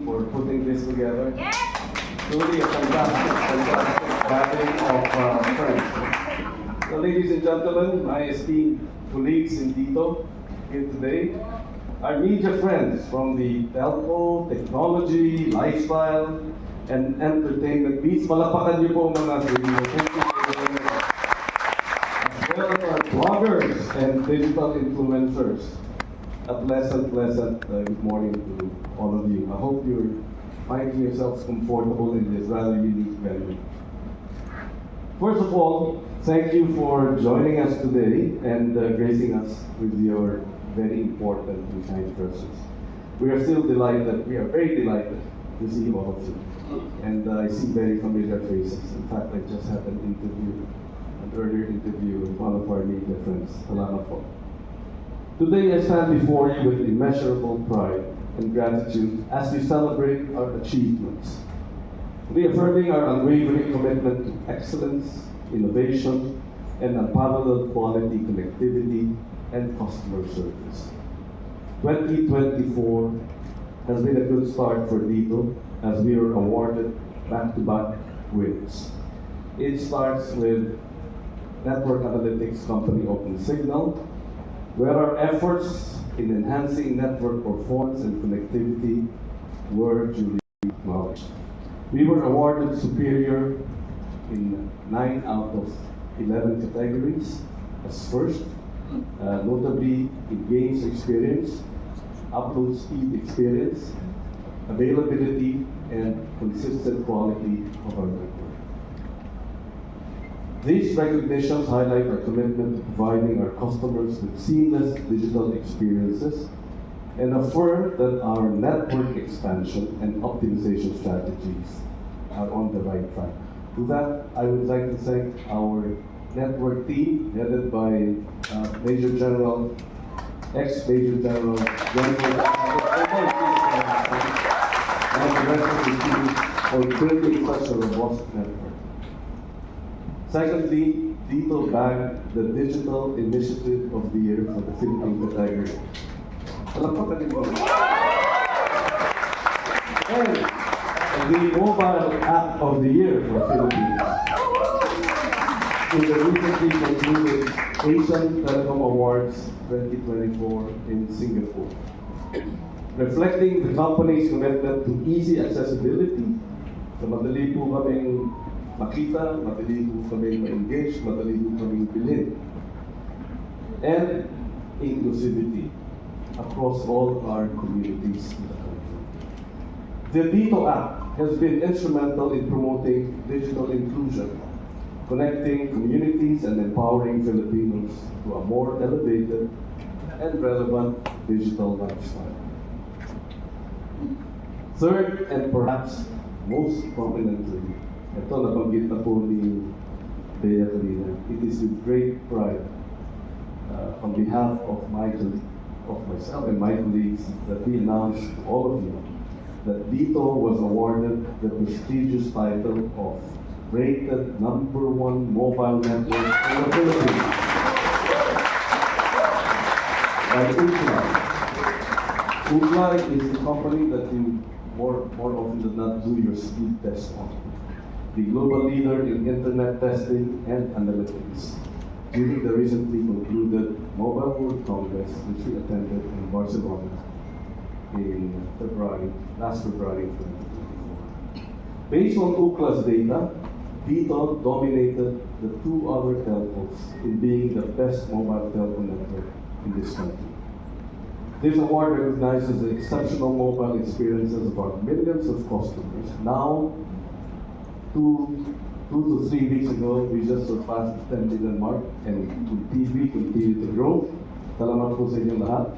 for putting this together. Truly a fantastic gathering of friends. So, ladies and gentlemen, my esteemed colleagues in Dito here today, our media friends from the telco, technology, lifestyle, and entertainment beats. Malapakan niyo po mga video. Thank you very much. As well as our bloggers and digital influencers. A pleasant good morning to all of you. I hope you're finding yourselves comfortable in this rather unique venue. First of all, thank you for joining us today and gracing us with your very important and kind presence. We are very delighted to see all of you. And I see very familiar faces. In fact, I just had an earlier interview with one of our media friends. Salamat po. Today I stand before you with immeasurable pride and gratitude as we celebrate our achievements, reaffirming our unwavering commitment to excellence, innovation, and unparalleled quality connectivity and customer service. 2024 has been a good start for Dito as we were awarded back-to-back wins. It starts with network analytics company OpenSignal, where our efforts in enhancing network performance and connectivity were duly acknowledged. We were awarded superior in 9 out of 11 categories as first, notably in games experience, upload speed experience, availability, and consistent quality of our network. These recognitions highlight our commitment to providing our customers with seamless digital experiences and affirm that our network expansion and optimization strategies are on the right track. To that, I would like to thank our network team headed by ex-Major General and the rest of the team for building such a robust network. Secondly, Dito bagged the Digital Initiative of the Year for the Philippine category. And the Mobile App of the Year for Philippines in the recently concluded Asian Telecom Awards 2024 in Singapore. Reflecting the company's commitment to easy accessibility, so madali po kaming makita, madali po kaming ma-engage, madali po kaming bilhin, and inclusivity across all our communities in the country. The Dito app has been instrumental in promoting digital inclusion, connecting communities and empowering Filipinos to a more elevated and relevant digital lifestyle. Third, and perhaps most prominently, ito nabanggit na po ni Bea kanina, it is with great pride on behalf of myself and my colleagues that we announce to all of you that Dito was awarded the prestigious title of rated #1 mobile network in the Philippines by Ookla. Ookla is the company that you more often than not do your speed test on. The global leader in internet testing and analytics during the recently concluded Mobile World Congress, which we attended in Barcelona in last February 2024. Based on Ookla's data, Dito dominated the 2 other telcos in being the best mobile telco network in this country. This award recognizes the exceptional mobile experiences of our millions of customers. Now, two to 3 weeks ago, we just surpassed the 10 million mark, and we continue to grow. Salamat po sa inyong lahat.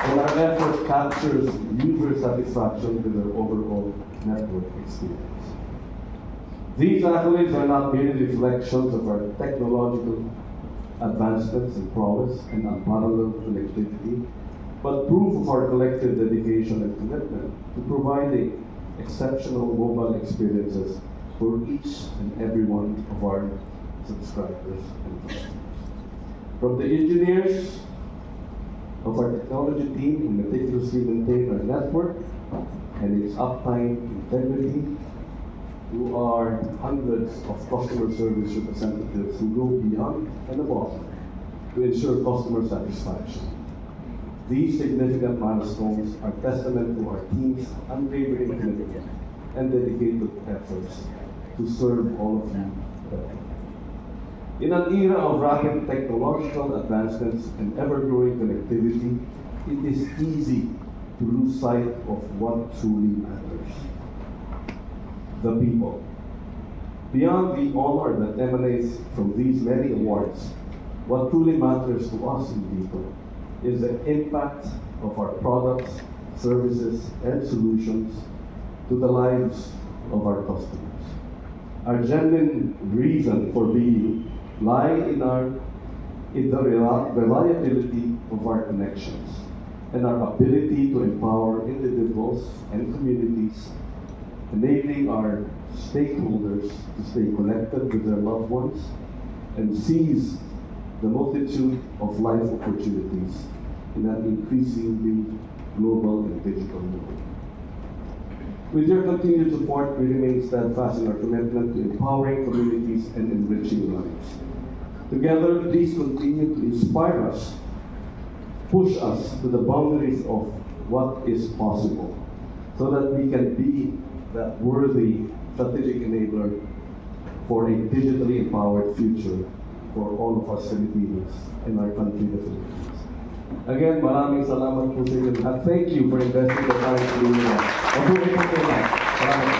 And our effort captures user satisfaction with their overall network experience. These accolades are not merely reflections of our technological advancements in prowess and unparalleled connectivity, but proof of our collective dedication and commitment to providing exceptional mobile experiences for each and every one of our subscribers and customers. From the engineers of our technology team who meticulously maintain our network and its uptime integrity, to our hundreds of customer service representatives who go beyond and above to ensure customer satisfaction. These significant milestones are testament to our team's unwavering commitment and dedicated efforts to serve all of you better. In an era of rapid technological advancements and ever-growing connectivity, it is easy to lose sight of what truly matters: the people. Beyond the honor that emanates from these many awards, what truly matters to us in Dito is the impact of our products, services, and solutions to the lives of our customers. Our genuine reason for being lie in the reliability of our connections and our ability to empower individuals and communities, enabling our stakeholders to stay connected with their loved ones and seize the multitude of life opportunities in an increasingly global and digital world. With your continued support, we remain steadfast in our commitment to empowering communities and enriching lives. Together, please continue to inspire us, push us to the boundaries of what is possible, so that we can be that worthy strategic enabler for a digitally empowered future for all of us Filipinos in our country, the Philippines. Again, maraming salamat po sa inyo lahat. Thank you for investing the time to do that. Mabuhay po kayo lahat. Salamat.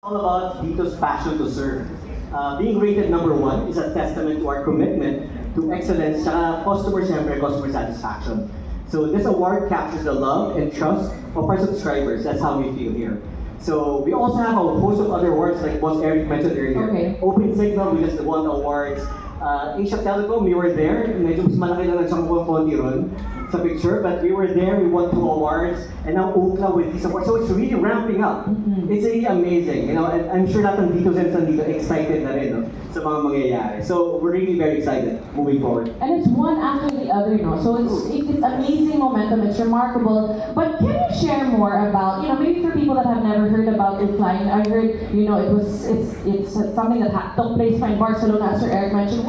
All about Dito's passion to serve. Being rated #1 is a testament to our commitment to excellence, customer satisfaction. So this award captures the love and trust of our subscribers. That's how we feel here. So we also have a host of other awards like Boss Eric mentioned earlier. Okay. Open Signal, we just won awards. Asia Telecom, we were there. Medyo mas malaki lang ang siyang konti ron sa picture, but we were there, we won 2 awards, and now Ookla with these awards. So it's really ramping up. It's really amazing. You know, and I'm sure lahat ng nandito excited na rin, no, sa mga mangyayari. So we're really very excited moving forward. And it's one after the other, no? So it's amazing momentum, it's remarkable. But can you share more about, you know, maybe for people that have never heard about Ookla, I heard, you know, it's something that took place in Barcelona, as Sir Eric mentioned.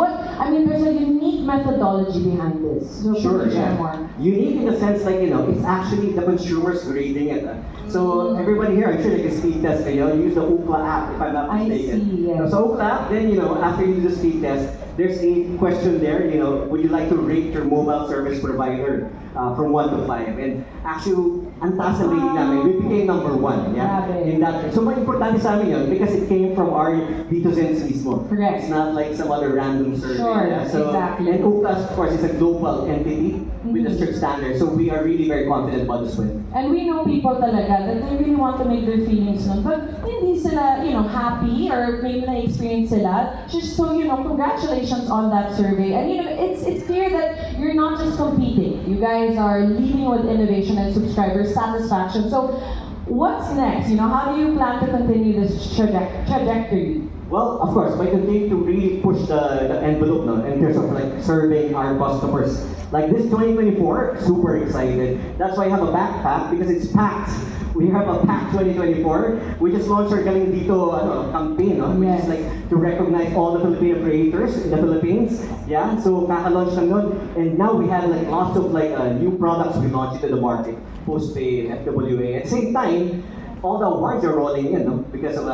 There's a unique methodology behind this. So Sure, can you share yeah. more? Unique in the sense, like, you know, it's actually the consumers grading it. So everybody here, I'm sure they can speed test kayo. Use the Ookla app, if I'm not I mistaken. see, yes. So Ookla app, then, you know, after you do the speed test, there's a question there, you know, would you like to rate your mobile service provider from 1 to 5? And actually, ang taas na rating namin, we became #1. Yeah? Grabe. In that, so importante sa amin yun because it came from our Ditozen's mismo. Correct. It's not like some other random survey. Sure, yeah? So, exactly. And Ookla, of course, is a global entity with a strict standard. So we are really very confident about this win. And we know people talaga that they really want to make their feelings known, but hindi sila, you know, happy or maybe na-experience sila. Just so, you know, congratulations on that survey. And, you know, it's clear that you're not just competing. You guys are leading with innovation and subscriber satisfaction. So, what's next? You know, how do you plan to continue this trajectory? Well, of course, by continuing to really push the envelope no, in terms of like serving our customers. Like this 2024, super excited. That's why I have a backpack because it's packed. We have a packed 2024. We just launched our Galing Dito campaign, no? Which is like to recognize all the Filipino creators in the Philippines. Yeah, so kaka-launch lang nun. And now we have like lots of like new products we launched into the market. Postpaid, FWA. At the same time, all the awards are rolling in, no? Because of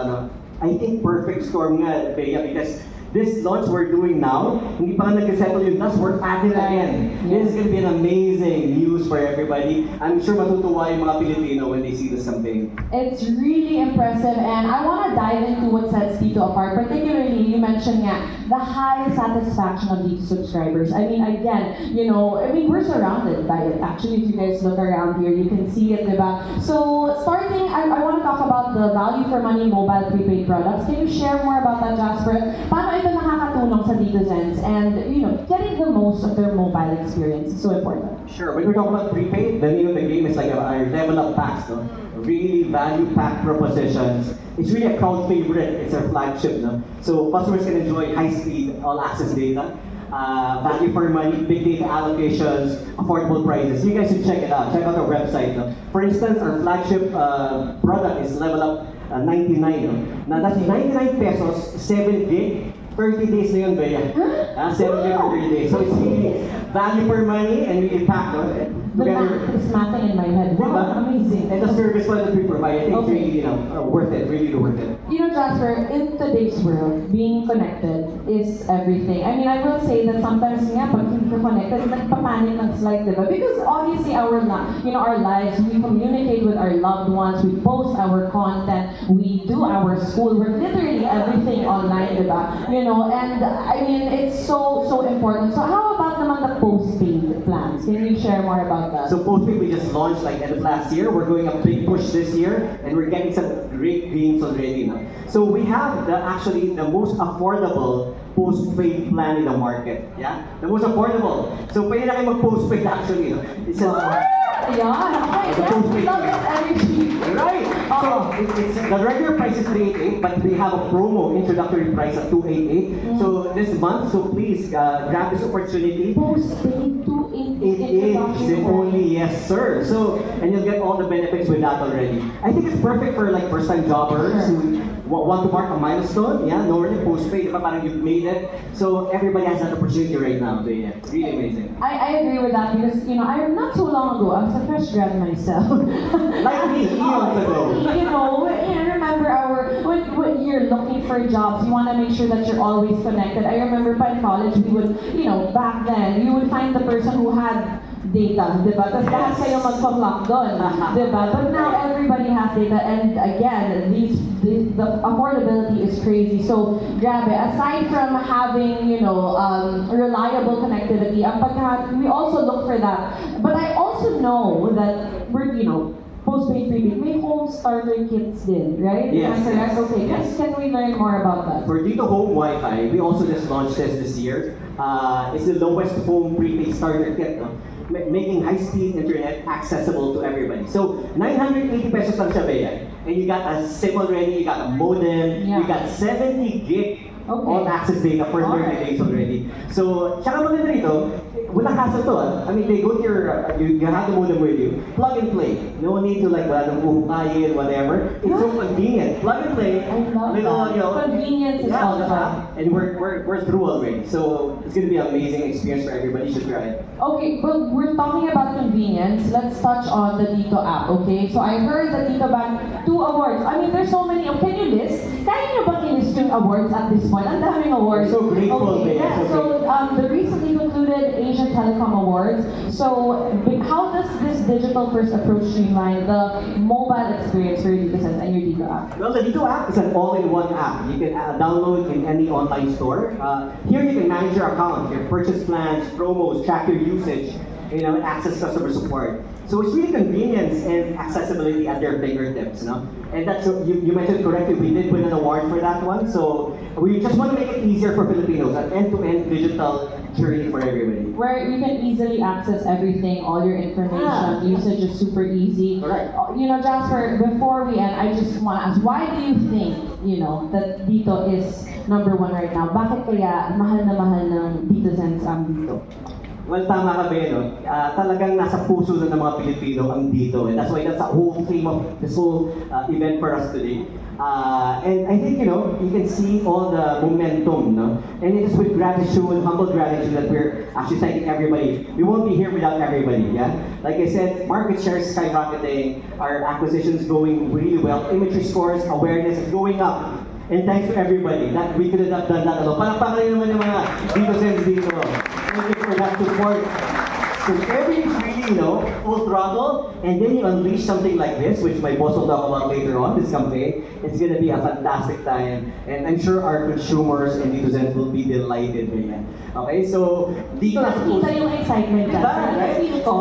I think perfect storm nga, Bea, because this launch we're doing now, hindi pa nag-settle yung dust, we're at it again. This is gonna be an amazing news for everybody. I'm sure matutuwa yung mga Pilipino when they see this campaign. It's really impressive, and I want to dive into what sets Dito apart. Particularly, you mentioned the high satisfaction of Dito subscribers. I mean, again, you know, we're surrounded by it. Actually, if you guys look around here, you can see it, diba? So, starting, I want to talk about the value for money mobile prepaid products. Can you share more about that, Jasper? Paano ito nakakatulong sa Ditozen's and, you know, getting the most of their mobile experience is so important. Sure, when we're talking about prepaid, the name of the game is like our level up packs, no? Really value pack propositions. It's really a crowd favorite. It's our flagship, no? So customers can enjoy high speed, all access data. value for money, big data allocations, affordable prices. You guys should check it out. Check out our website. No? For instance, our flagship product is Level Up 99. No? Now that's 99 pesos, 7 gig. 30 days na yun, Bea. 7 gig for 30 days. So it's really value for money and really packed. No? The math is mathing in my head. Wow, amazing. And the service that we provide, I think Okay. it's really, worth it. Really worth it. You know, Jasper, in today's world, being connected is everything. I mean, I will say that sometimes nga, pag hindi ka connected, nagpapanik ng slight, diba? Because obviously our lives, we communicate with our loved ones, we post our content, we do our schoolwork, literally everything online, diba? You know, and I mean, it's so important. So how about naman the postpaid plans? Can you share more about that? So postpaid we just launched like end of last year. We're doing a big push this year, and we're getting some great gains already now. So we have actually the most affordable postpaid plan in the market. Yeah, the most affordable. So pwede na kayo mag-postpaid actually. No? It's a, Yeah, okay, The yes, postpaid love plan. this energy. Right. So it's the regular price is 388, but we have a promo introductory price at 288. So this month, so please grab this opportunity. Postpaid to It is only yes, sir. So, and you'll get all the benefits with that already. I think it's perfect for like first-time jobbers who want to mark a milestone. Yeah, no really postpaid, diba? Parang you've made it. So everybody has that opportunity right now. So yeah, really amazing. I agree with that because, you know, not so long ago, I was a fresh grad myself. Like me, eons ago. You know, remember when you're looking for jobs, you want to make sure that you're always connected. I remember in college, we would, you know, back then, you would find the person who had data, diba? Tapos lahat kayo magpa-clock doon, diba? But now everybody has data, and again, the affordability is crazy. So, grabe, aside from having, you know, reliable connectivity, we also look for that. But I also know that we're, you know, postpaid, prepaid, may home starter kits din, right? Yes, Am I correct? yes, Okay, yes. can we learn more about that? For Dito Home Wi-Fi, we also just launched this year. It's the lowest home prepaid starter kit, no? Making high-speed internet accessible to everybody. So, 980 pesos lang siya, Bea. And you got a SIM already, you got a modem, Yeah. you got 70 gig Okay. all-access data for 30 Alright. days already. So, tsaka maganda rito, walang hassle to. I mean, they go to your, you have the modem with you, plug and play. No need to like, wala nang uhukayin, whatever. It's so convenient. Plug and play. I love Little, that. you know, Convenience is yeah, awesome. and we're through already. So it's gonna be an amazing experience for everybody. You should try it. Okay, but we're talking about convenience. Let's touch on the Dito app, okay? So I heard that Dito Bank, 2 awards. I mean, there's so many. Can you list? Kaya niyo ba i-list yung awards at this point? Ang daming awards. We're so grateful, Okay, Bea. yeah, So so the recently concluded Asian Telecom Awards. So how does this digital-first approach streamline the mobile experience for your Dito Sense and your Dito app? Well, the Dito app is an all-in-one app. You can download in any online store. Here you can manage your account, your purchase plans, promos, track your usage, you know, and access customer support. So it's really convenience and accessibility at their fingertips, no? And that's you mentioned correctly. We did win an award for that one. So we just want to make it easier for Filipinos, an end-to-end digital journey for everybody. Where you can easily access everything, all your information, usage is super easy. Correct. You know, Jasper, before we end, I just want to ask, why do you think, you know, that Dito is number 1 right now? Bakit kaya mahal na mahal ng Dito Sense ang Dito? Well, tama ka, Ben, no? Talagang nasa puso na ng mga Pilipino ang Dito. And that's why that's the whole theme of this whole event for us today. And I think, you know, you can see all the momentum, no? And it is with gratitude, humble gratitude that we're actually thanking everybody. We won't be here without everybody, yeah? Like I said, market share is skyrocketing, our acquisitions going really well, imagery scores, awareness is going up. And thanks to everybody, that we couldn't have done that alone. Palakpakan naman yung mga Dito Sense dito. Thank you for that support. So everything's really, you know, full throttle, and then you unleash something like this, which my boss will talk about later on, this campaign. It's gonna be a fantastic time, and I'm sure our consumers and Dito Sense will be delighted with it. Okay, so dito na sa puso. Kita yung excitement, Diba? Jasper. I feel ko.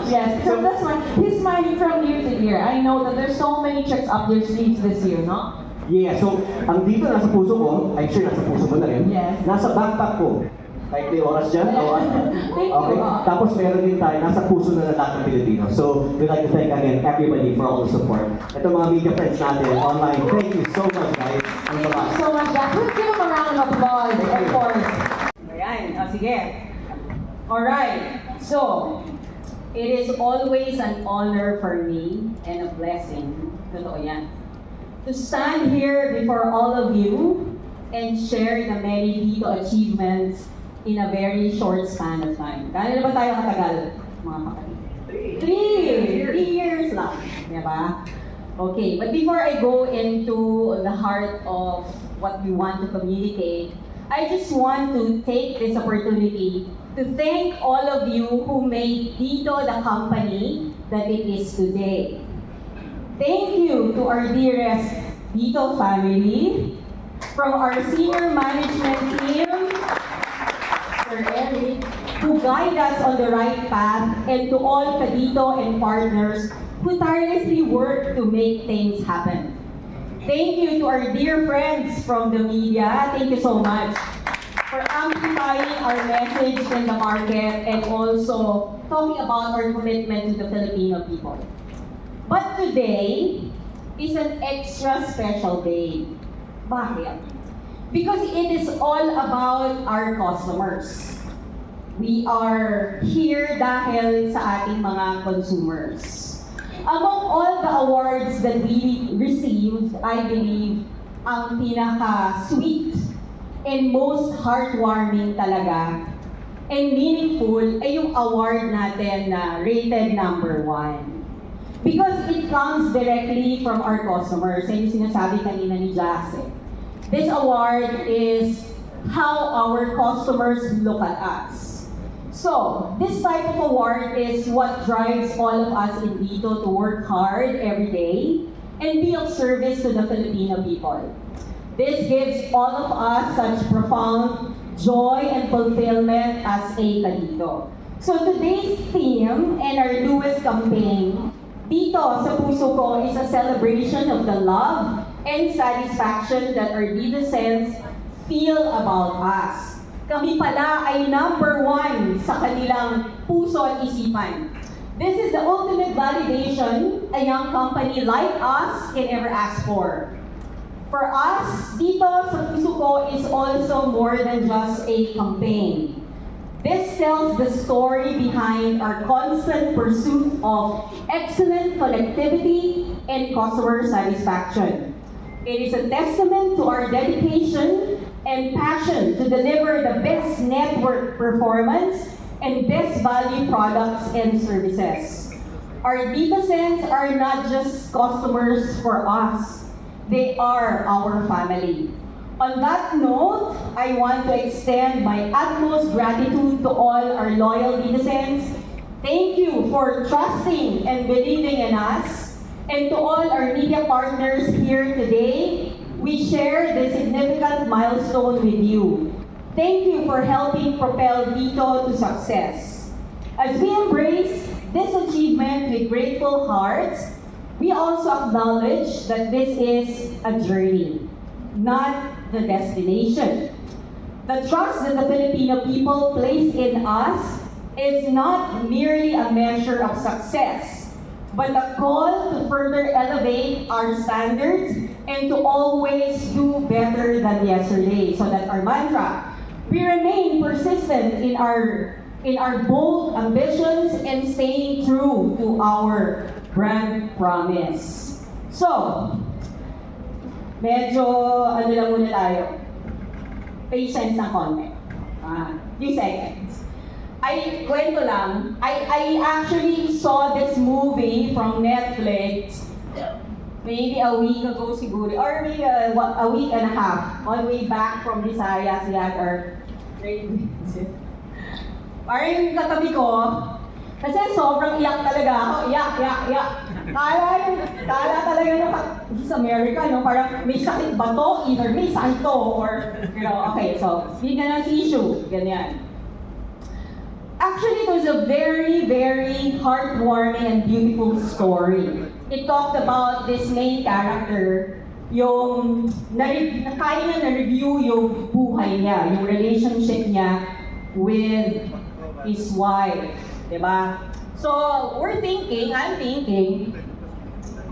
Yes, so that's why he's smiling from year to year. I know that there's so many tricks up their sleeves this year, no? Yeah, so ang dito nasa puso ko, I'm sure nasa puso mo na rin. Yes. Nasa backpack ko. Kahit may oras dyan. o ano. Thank you. Okay. Tapos meron din tayo, nasa puso na lahat ng Pilipino. So, we'd like to thank again everybody for all the support. Ito mga media friends natin online, thank you so much guys. Ang Thank you so much, Jasper. Let's give him a round of applause, of course. Ayan. Yan. O, sige. Alright. So, it is always an honor for me and a blessing. Totoo yan. To stand here before all of you and share the many Dito achievements in a very short span of time. Kaya na ba tayo katagal, mga kapatid? 3 years lang. Diba? Okay, but before I go into the heart of what we want to communicate, I just want to take this opportunity to thank all of you who made Dito the company that it is today. Thank you to our dearest Dito family, from our senior management team, Sir Eric, who guide us on the right path, and to all Kadito and partners who tirelessly work to make things happen. Thank you to our dear friends from the media. Thank you so much for amplifying our message in the market and also talking about our commitment to the Filipino people. But today is an extra special day. Bakit? Because it is all about our customers. We are here dahil sa ating mga consumers. Among all the awards that we received, I believe, ang pinaka-sweet and most heartwarming talaga and meaningful ay yung award natin na rated number 1. Because it comes directly from our customers. Yan yung sinasabi kanina ni Jace. This award is how our customers look at us. So, this type of award is what drives all of us in Dito to work hard every day and be of service to the Filipino people. This gives all of us such profound joy and fulfillment as a Kadito. So today's theme and our newest campaign, Dito sa Puso Ko, is a celebration of the love and satisfaction that our Ditocens feel about us. Kami pala ay number 1 sa kanilang puso at isipan. This is the ultimate validation a young company like us can ever ask for. For us, Dito sa Puso Ko is also more than just a campaign. This tells the story behind our constant pursuit of excellent connectivity and customer satisfaction. It is a testament to our dedication and passion to deliver the best network performance and best value products and services. Our Ditocens are not just customers for us, they are our family. On that note, I want to extend my utmost gratitude to all our loyal Ditocens. Thank you for trusting and believing in us. And to all our media partners here today, we share this significant milestone with you. Thank you for helping propel Dito to success. As we embrace this achievement with grateful hearts, we also acknowledge that this is a journey, not the destination. The trust that the Filipino people place in us is not merely a measure of success, but a call to further elevate our standards and to always do better than yesterday. So that's our mantra. We remain persistent in our bold ambitions and staying true to our brand promise. So, medyo ano lang muna tayo. Patience ng konti. Few seconds. Kwento lang, I actually saw this movie from Netflix maybe a week ago siguro, or maybe a week and a half, on way back from Visayas, we had our train visit. Parang yung katabi ko, kasi sobrang iyak talaga ako, iyak. Kala talaga sa America, no? Parang may sakit ba to? Either may sakit to, or, okay, so, yun na ang issue, ganyan. Actually, it was a very, very heartwarming and beautiful story. It talked about this main character, yung kaya niya na-review yung buhay niya, yung relationship niya with his wife. Diba? So, I'm thinking,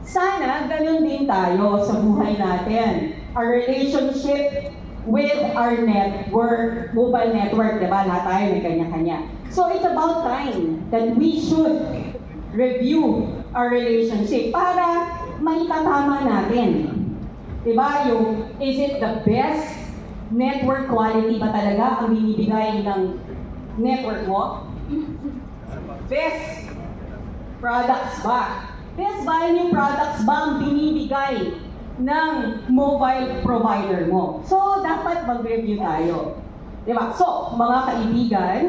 sana ganun din tayo sa buhay natin. Our relationship with our network, mobile network, di ba? Lahat tayo may kanya-kanya. So it's about time that we should review our relationship para maitatama natin. Di ba? Yung, is it the best network quality ba talaga ang binibigay ng network mo? Best products ba? Best value products ba ang binibigay ng mobile provider mo? So, dapat mag-review tayo. Diba? So, mga kaibigan,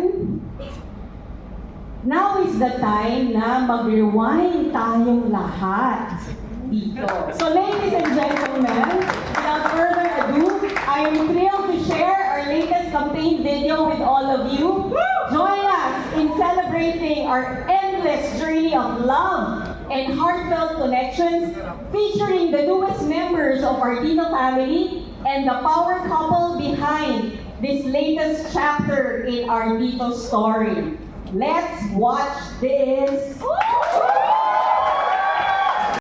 now is the time na mag-rewind tayong lahat dito. So, ladies and gentlemen, without further ado, I am thrilled to share our latest campaign video with all of you. Join us in celebrating our endless journey of love and heartfelt connections, featuring the newest members of our Dino family and the power couple behind this latest chapter in our Dito story. Let's watch this.